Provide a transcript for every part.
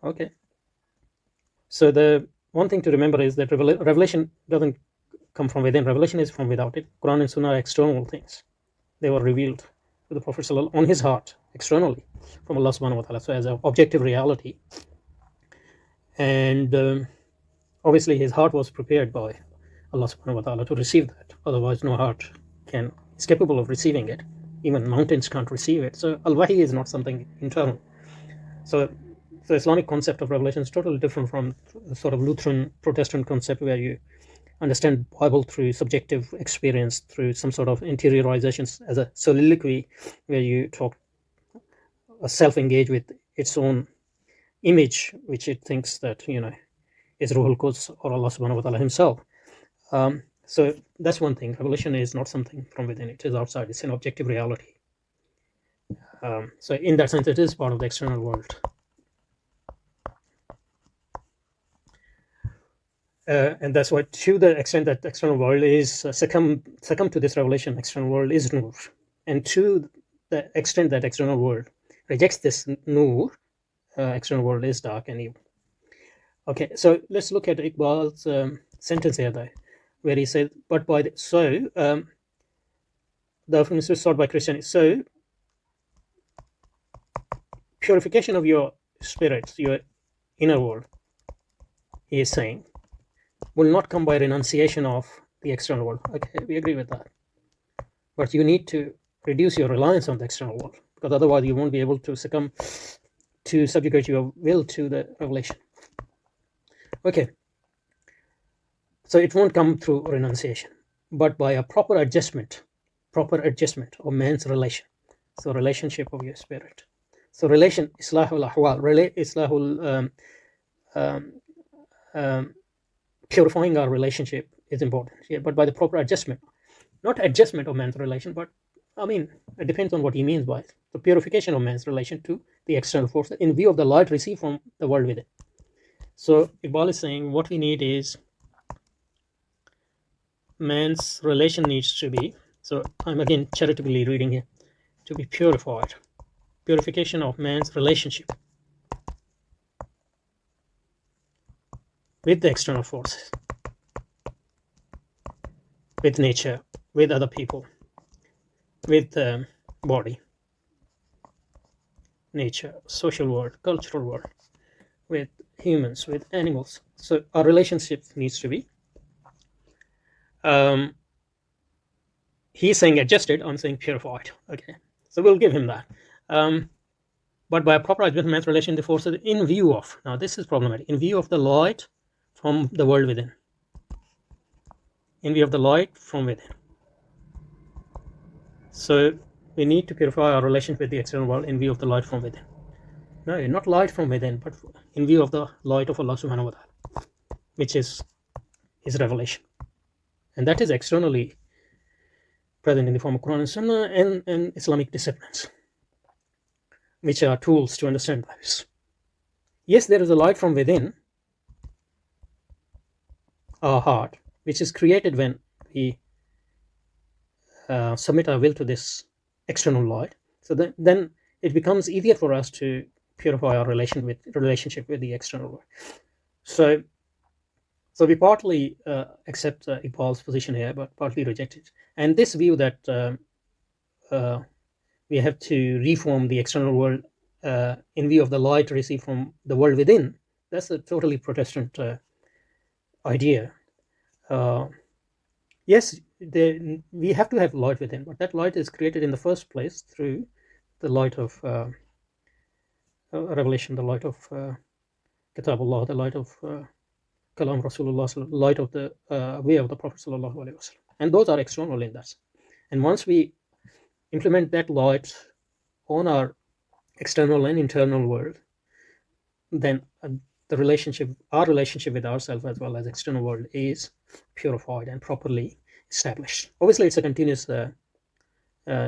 Okay. So the one thing to remember is that revelation doesn't come from within. Revelation is from without. It Quran and Sunnah are external things. They were revealed to the Prophet on his heart externally from Allah subhanahu wa ta'ala, so as an objective reality. And obviously his heart was prepared by Allah subhanahu wa ta'ala to receive that. Otherwise no heart is capable of receiving it. Even mountains can't receive it. So al-wahi is not something internal. So the Islamic concept of revelation is totally different from the sort of Lutheran Protestant concept where you understand Bible through subjective experience, through some sort of interiorizations as a soliloquy where you talk self-engage with its own image, which it thinks that is Ruhul Quds or Allah subhanahu wa ta'ala himself. So that's one thing. Revelation is not something from within. It is outside. It's an objective reality. So in that sense, it is part of the external world. And that's why, to the extent that the external world is succumb to this revelation, external world is nur. And to the extent that external world rejects this nur, external world is dark and evil. Okay, so let's look at Iqbal's sentence here, though, where he said, "But by the affirmation is sought by Christianity. So purification of your spirits, your inner world," he is saying, "will not come by renunciation of the external world." Okay, we agree with that. But you need to reduce your reliance on the external world, because otherwise you won't be able to subjugate your will to the revelation. Okay. So it won't come through renunciation, but by a proper adjustment of man's relation. So relationship of your spirit. So relation, islahul ahwal, islahul purifying our relationship is important. Yeah, but by the proper adjustment, not adjustment of man's relation, but it depends on what he means by it. The purification of man's relation to the external force in view of the light received from the world within. So Iqbal is saying what we need is man's relation needs to be, so I'm again charitably reading here, to be purified. Purification of man's relationship with the external forces, with nature, with other people, with the body, nature, social world, cultural world, with humans, with animals. So our relationship needs to be, he's saying adjusted, I'm saying purified. Okay, so we'll give him that. But by a proper adjustment relation, the forces in view of, now this is problematic, in view of the light from the world within. In view of the light from within. So we need to purify our relationship with the external world in view of the light from within. No, not light from within, but in view of the light of Allah subhanahu wa ta'ala, which is his revelation. And that is externally present in the form of Quran and Sunnah and Islamic disciplines, which are tools to understand this. Yes, there is a light from within our heart, which is created when we submit our will to this external light. So then it becomes easier for us to purify our relationship with the external world. So we partly accept Iqbal's position here, but partly reject it. And this view that we have to reform the external world in view of the light received from the world within, that's a totally Protestant idea. Yes, we have to have light within, but that light is created in the first place through the light of revelation, the light of Kitabullah, the light of Kalam Rasulullah, the light of the way of the Prophet Sallallahu Alaihi Wasallam. And those are external in that. And once we implement that light on our external and internal world, then our relationship with ourselves as well as external world is purified and properly established. Obviously, it's a continuous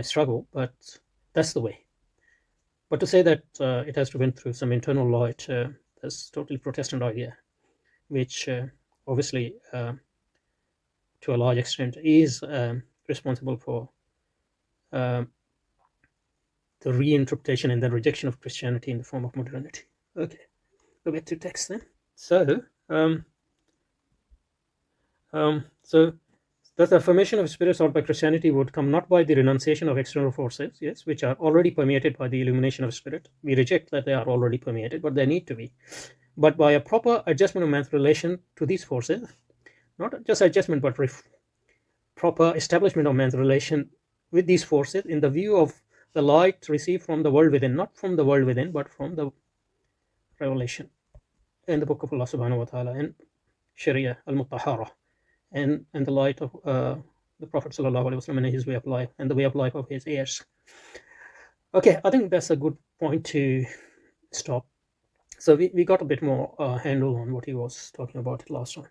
struggle, but that's the way. But to say that it has to win through some internal light, that's totally Protestant idea, which obviously, to a large extent, is responsible for the reinterpretation and the rejection of Christianity in the form of modernity. Okay. go back to text then. So thus the affirmation of spirit sought by Christianity would come not by the renunciation of external forces, yes, which are already permeated by the illumination of spirit. We reject that they are already permeated, but they need to be. But by a proper adjustment of man's relation to these forces, not just adjustment, but proper establishment of man's relation with these forces in the view of the light received from the world within, not from the world within, but from the revelation in the book of Allah subhanahu wa ta'ala and Sharia al-Mutahara, and the light of the Prophet sallallahu alaihi wasallam and his way of life and the way of life of his heirs. Okay, I think that's a good point to stop. So we got a bit more handle on what he was talking about last time.